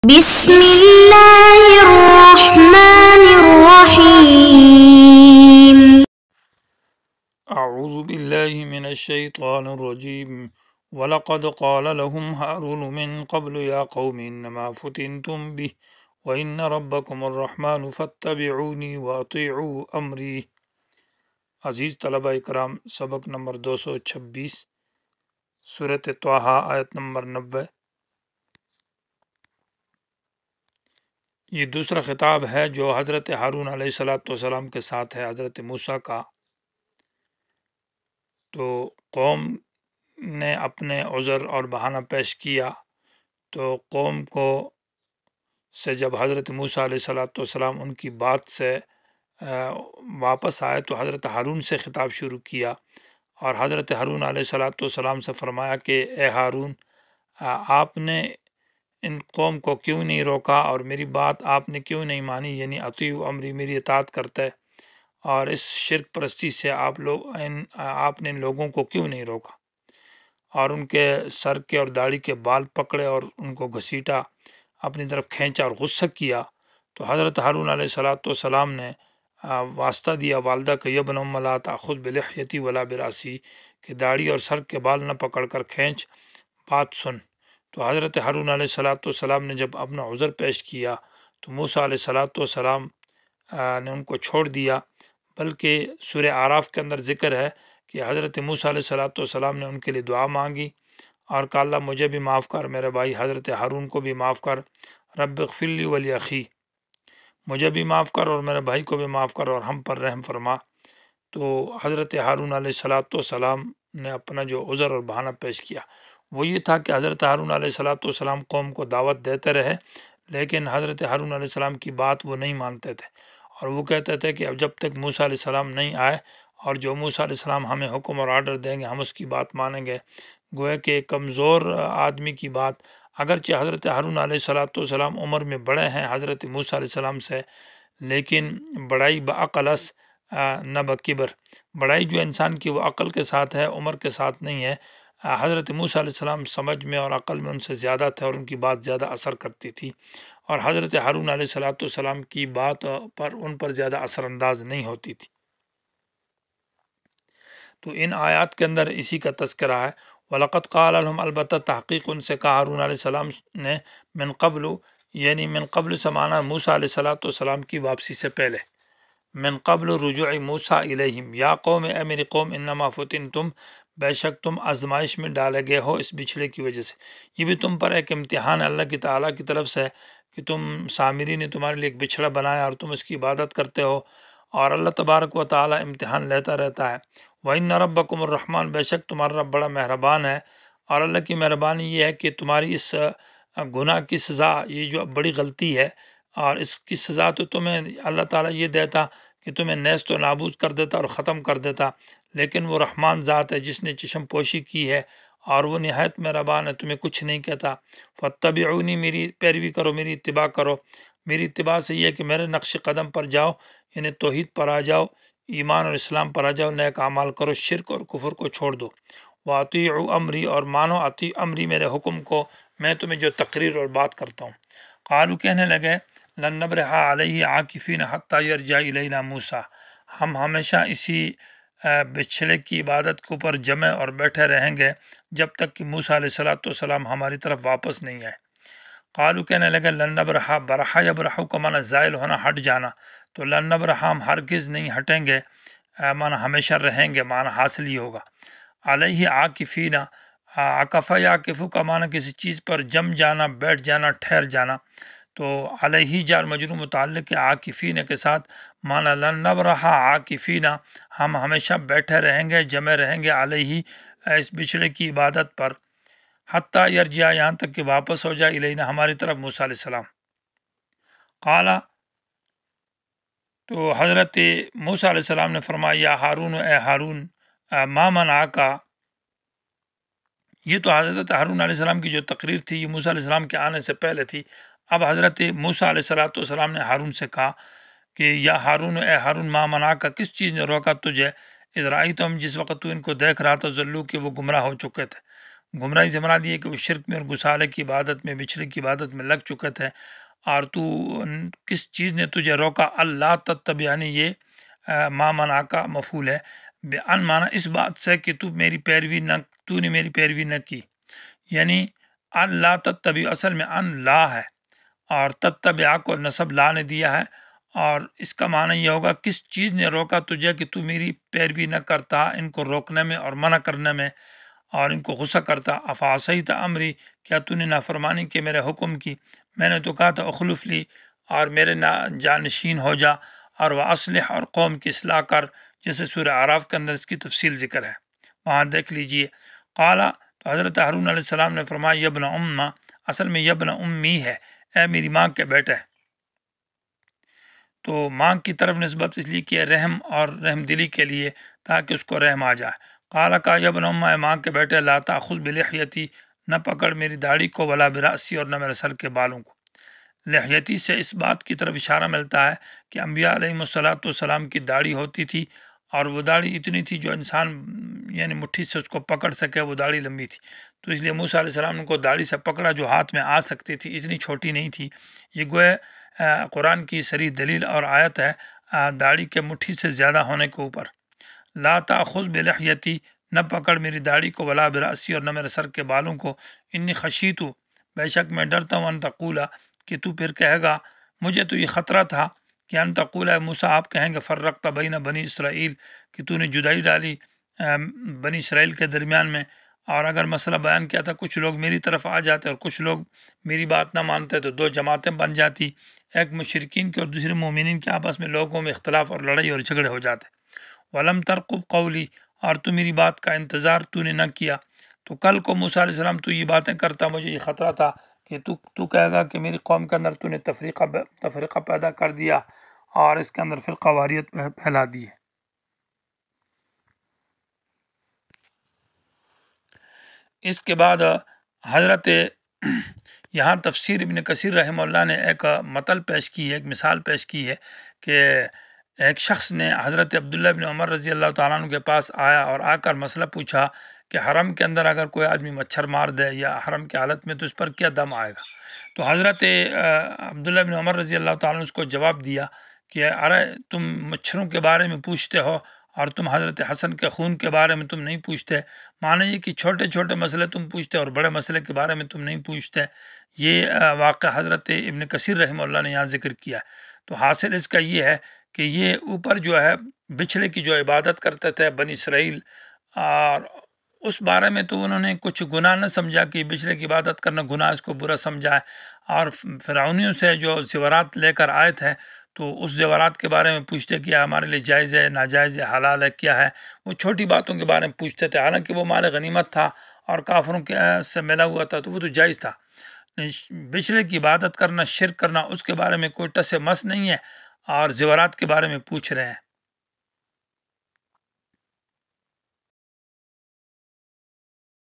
بسم الله الرحمن الرحيم. أعوذ بالله من الشيطان الرجيم ولقد قال لهم هارون من قبل يا قوم إنما فتنتم به وإن ربكم الرحمن فاتبعوني وأطيعوا أمري. عزیز طلبہ اکرام، سبق نمبر 226، سورۃ طٰہٰ، آیت نمبر 90۔ یہ دوسرا خطاب ہے جو حضرت ہارون علیہ السلام کے ساتھ ہے، حضرت موسیٰ کا۔ تو قوم نے اپنے عذر اور بہانہ پیش کیا، تو قوم کو سے جب حضرت موسیٰ علیہ السلام ان کی بات سے واپس آئے تو حضرت ہارون سے خطاب شروع کیا، اور حضرت ہارون علیہ السلام سے فرمایا کہ اے ہارون، آپ نے ان قوم کو کیوں نہیں روکا اور میری بات آپ نے کیوں نہیں مانی، یعنی اطیعوا امری، میری اطاعت کرتے، اور اس شرک پرستی سے آپ نے ان لوگوں کو کیوں نہیں روکا، اور ان کے سر کے اور داڑھی کے بال پکڑے اور ان کو گھسیٹا، اپنی طرف کھینچا اور غصہ کیا۔ تو حضرت ہارون علیہ السلام نے واسطہ دیا والدہ کہ یبن ام لا تأخذ بلحیتی ولا براسی، کہ داڑھی اور سر کے بال نہ پکڑ کر کھینچ، بات سن۔ تو حضرت ہارون علیہ السلام نے جب اپنا عذر پیش کیا تو موسیٰ علیہ السلام نے ان کو چھوڑ دیا، بلکہ سورہ اعراف کے اندر ذکر ہے کہ حضرت موسیٰ علیہ السلام نے ان کے لیے دعا مانگی اور کہا اللہ مجھے بھی معاف کر، میرے بھائی حضرت ہارون کو بھی معاف کر، رب اغفر لی ولی اخی، مجھے بھی معاف کر اور میرے بھائی کو بھی معاف کر اور ہم پر رحم فرما۔ تو حضرت ہارون علیہ السلام نے اپنا جو عذر اور بہانہ پیش کیا وہ یہ تھا کہ حضرت ہارون علیہ السلام قوم کو دعوت دیتے رہے، لیکن حضرت ہارون علیہ السلام کی بات وہ نہیں مانتے تھے، اور وہ کہتے تھے کہ اب جب تک موسیٰ علیہ السلام نہیں آئے اور جو موسیٰ علیہ السلام ہمیں حکم اور آرڈر دیں گے ہم اس کی بات مانیں گے۔ گویا کہ کمزور آدمی کی بات، اگرچہ حضرت ہارون علیہ السلام عمر میں بڑے ہیں حضرت موسیٰ علیہ السلام سے، لیکن بڑائی بعقل است نہ بکبر، بڑائی جو انسان کی وہ عقل کے ساتھ ہے، عمر کے ساتھ نہیں ہے۔ حضرت موسیٰ علیہ السلام سمجھ میں اور عقل میں ان سے زیادہ تھے اور ان کی بات زیادہ اثر کرتی تھی، اور حضرت ہارون علیہ السلام کی بات پر ان پر زیادہ اثر انداز نہیں ہوتی تھی۔ تو ان آیات کے اندر اسی کا تذکرہ ہے۔ وَلَقَدْ قَالَ لَهُمْ، البتہ تحقیق ان سے کہا ہارون علیہ السلام نے، من قبل، یعنی من قبل سمانا موسیٰ علیہ السلام کی واپسی سے پہلے، من قبل رجوع موسیٰ الیہم، یا قوم، اے میری قوم، انما فتنتم، بے شک تم آزمائش میں ڈالے گئے ہو اس بچھڑے کی وجہ سے۔ یہ بھی تم پر ایک امتحان ہے اللہ کی تعالیٰ کی طرف سے کہ تم سامری نے تمہارے لیے ایک بچھڑا بنایا اور تم اس کی عبادت کرتے ہو، اور اللہ تبارک و تعالیٰ امتحان لیتا رہتا ہے۔ وَإِنَّ رَبَّكُمُ الرَّحْمَنُ، بے شک تمہارا رب بڑا مہربان ہے، اور اللہ کی مہربانی یہ ہے کہ تمہاری اس گناہ کی سزا، یہ جو بڑی غلطی ہے، اور اس کی سزا تو تمہیں اللہ تعالیٰ یہ دیتا کہ تمہیں نیست و نابود کر دیتا اور ختم کر دیتا، لیکن وہ رحمان ذات ہے جس نے چشم پوشی کی ہے اور وہ نہایت مہربان ہے، تمہیں کچھ نہیں کہتا۔ فَاتَّبِعُونِی، میری پیروی کرو، میری اتباع کرو۔ میری اتباع سے یہ ہے کہ میرے نقش قدم پر جاؤ، یعنی توحید پر آ جاؤ، ایمان اور اسلام پر آ جاؤ، نیک اعمال کرو، شرک اور کفر کو چھوڑ دو۔ وَأَطِیعُوا أَمْرِی، اور مانو امری، میرے حکم کو، میں تمہیں جو تقریر اور بات کرتا ہوں۔ قالوا، کہنے لگے، لن نبرح علیہ عاکفین حتی یرجع الینا موسیٰ، ہم ہمیشہ اسی بچھڑے کی عبادت کے اوپر جمع اور بیٹھے رہیں گے جب تک کہ موسیٰ علیہ السلام ہماری طرف واپس نہیں آئے۔ قالوا، کہنے لگے، لن نبرح، برحا یبرح کا معنی زائل ہونا، ہٹ جانا، تو لن نبرح، ہم ہرگز نہیں ہٹیں گے، معنی ہمیشہ رہیں گے، معنی حاصل ہی ہوگا۔ علیہ عاکفین، عکفہ یا عاکفو کا معنی کسی چیز پر جم جانا، بیٹھ جانا، ٹھہر جانا، تو علیہ جار مجرور متعلق ہے عاکفین کے ساتھ، معنی لن نبرح عاکفین، ہم ہمیشہ بیٹھے رہیں گے، جمع رہیں گے، علیہ، اس بچھڑے کی عبادت پر، حتیٰ یرجع، یہاں تک کہ واپس ہو جائے، الینا، ہماری طرف، موسیٰ علیہ السلام۔ قالا، تو حضرت موسیٰ علیہ السلام نے فرمایا، یا ہارون، اے ہارون، ما منعک، یہ تو حضرت ہارون علیہ السلام کی جو تقریر تھی یہ موسیٰ علیہ السلام کے آنے سے پہلے تھی۔ اب حضرت موسیٰ علیہ السلام نے ہارون سے کہا کہ یا ہارون، اے ہارون، ما منعک، کس چیز نے روکا تجھے، اذ رأیتہم، جس وقت تو ان کو دیکھ رہا تھا، ضلوا، کہ وہ گمراہ ہو چکے تھے، گمراہی سے مراد یہ کہ وہ شرک میں اور گسالے کی عبادت میں، بچھڑے کی عبادت میں لگ چکا تھے، اور تو کس چیز نے تجھے روکا؟ اللہ تتبعنی، یہ ما منع کا مفعول ہے، ان مانا اس بات سے کہ تو نے میری پیروی نہ کی، یعنی اللہ تتبع اصل میں ان لا ہے، اور تتبع کو نصب لا نے دیا ہے، اور اس کا معنی یہ ہوگا کس چیز نے روکا تجھے کہ تو میری پیروی نہ کرتا، ان کو روکنے میں اور منع کرنے میں اور ان کو غصہ کرتا۔ افعصیت امری، کیا تو نے نافرمانی کی میرے حکم کی؟ میں نے تو کہا تھا اخلف لی، اور میرے جانشین ہو جا، اور وہ اصلح، اور قوم کی اصلاح کر، جیسے سورہ اعراف کے اندر اس کی تفصیل ذکر ہے، وہاں دیکھ لیجئے۔ قالا، تو حضرت ہارون علیہ السلام نے فرمایا یبن امّا، اصل میں یبن امی ہے، اے میری ماں کے بیٹے۔ تو ماں کی طرف نسبت اس لیے کہ رحم اور رحم دلی کے لیے، تاکہ اس کو رحم آ جائے۔ قالا کا یبن امّا، اے ماں کے بیٹے، لا تاخذ بلحیتی، نہ پکڑ میری داڑھی کو، ولا براسی، اور نہ میرے سر کے بالوں کو۔ لحیتی سے اس بات کی طرف اشارہ ملتا ہے کہ انبیاء علیہ السلام کی داڑھی ہوتی تھی، اور وہ داڑھی اتنی تھی جو انسان یعنی مٹھی سے اس کو پکڑ سکے، وہ داڑھی لمبی تھی، تو اس لیے موسیٰ علیہ السلام نے کو داڑھی سے پکڑا جو ہاتھ میں آ سکتی تھی، اتنی چھوٹی نہیں تھی۔ یہ گویا قرآن کی صریح دلیل اور آیت ہے داڑھی کے مٹھی سے زیادہ ہونے کے اوپر۔ لا تاخذ بلحیتی، نہ پکڑ میری داڑھی کو، ولا براسی، اور نہ میرے سر کے بالوں کو، انی خشیتو، بے شک میں ڈرتا ہوں، ان تقولا، کہ تو پھر کہے گا، مجھے تو یہ خطرہ تھا کہ ان تقولا، موسیٰ آپ کہیں گے فرقت بین بنی اسرائیل، کہ تو نے جدائی ڈالی بنی اسرائیل کے درمیان میں، اور اگر مسئلہ بیان کیا تھا کچھ لوگ میری طرف آ جاتے اور کچھ لوگ میری بات نہ مانتے، تو دو جماعتیں بن جاتی، ایک مشرکین کے اور دوسرے مومنین کے، آپس میں لوگوں میں اختلاف اور لڑائی اور جھگڑے ہو جاتے۔ ولم ترقب قولی، اور تو میری بات کا انتظار تو نے نہ کیا، تو کل کو موسیٰ علیہ السلام تو یہ باتیں کرتا، مجھے یہ خطرہ تھا کہ تو کہے گا کہ میری قوم کے اندر تو نے تفریقہ پیدا کر دیا، اور اس کے اندر فرقہ واریت پھیلا دی ہے۔ اس کے بعد حضرت یہاں تفسیر ابن کثیر رحمہ اللہ نے ایک مطلب پیش کی ہے، ایک مثال پیش کی ہے کہ ایک شخص نے حضرت عبداللہ بن عمر رضی اللہ تعالیٰ عنہ کے پاس آیا اور آ کر مسئلہ پوچھا کہ حرم کے اندر اگر کوئی آدمی مچھر مار دے یا حرم کی حالت میں، تو اس پر کیا دم آئے گا؟ تو حضرت عبداللہ بن عمر رضی اللہ تعالیٰ عنہ اس کو جواب دیا کہ ارے تم مچھروں کے بارے میں پوچھتے ہو، اور تم حضرت حسن کے خون کے بارے میں تم نہیں پوچھتے، معنی یہ کہ چھوٹے چھوٹے مسئلے تم پوچھتے اور بڑے مسئلے کے بارے میں تم نہیں پوچھتے۔ یہ واقعہ حضرت ابن کثیر رحمہ اللہ نے یہاں ذکر کیا ہے۔ تو حاصل اس کا یہ ہے کہ یہ اوپر جو ہے بچھڑے کی جو عبادت کرتے تھے بنی اسرائیل، اور اس بارے میں تو انہوں نے کچھ گناہ نہ سمجھا کہ بچھڑے کی عبادت کرنا گناہ، اس کو برا سمجھا ہے، اور فرعونیوں سے جو زیورات لے کر آئے تھے، تو اس زیورات کے بارے میں پوچھتے کہ ہمارے لیے جائز ہے، ناجائز ہے، حلال ہے، کیا ہے، وہ چھوٹی باتوں کے بارے میں پوچھتے تھے، حالانکہ وہ مال غنیمت تھا اور کافروں کے سے ملا ہوا تھا، تو وہ تو جائز تھا۔ بچھڑے کی عبادت کرنا، شرک کرنا، اس کے بارے میں کوئی ٹس مس نہیں ہے، اور زیورات کے بارے میں پوچھ رہے ہیں۔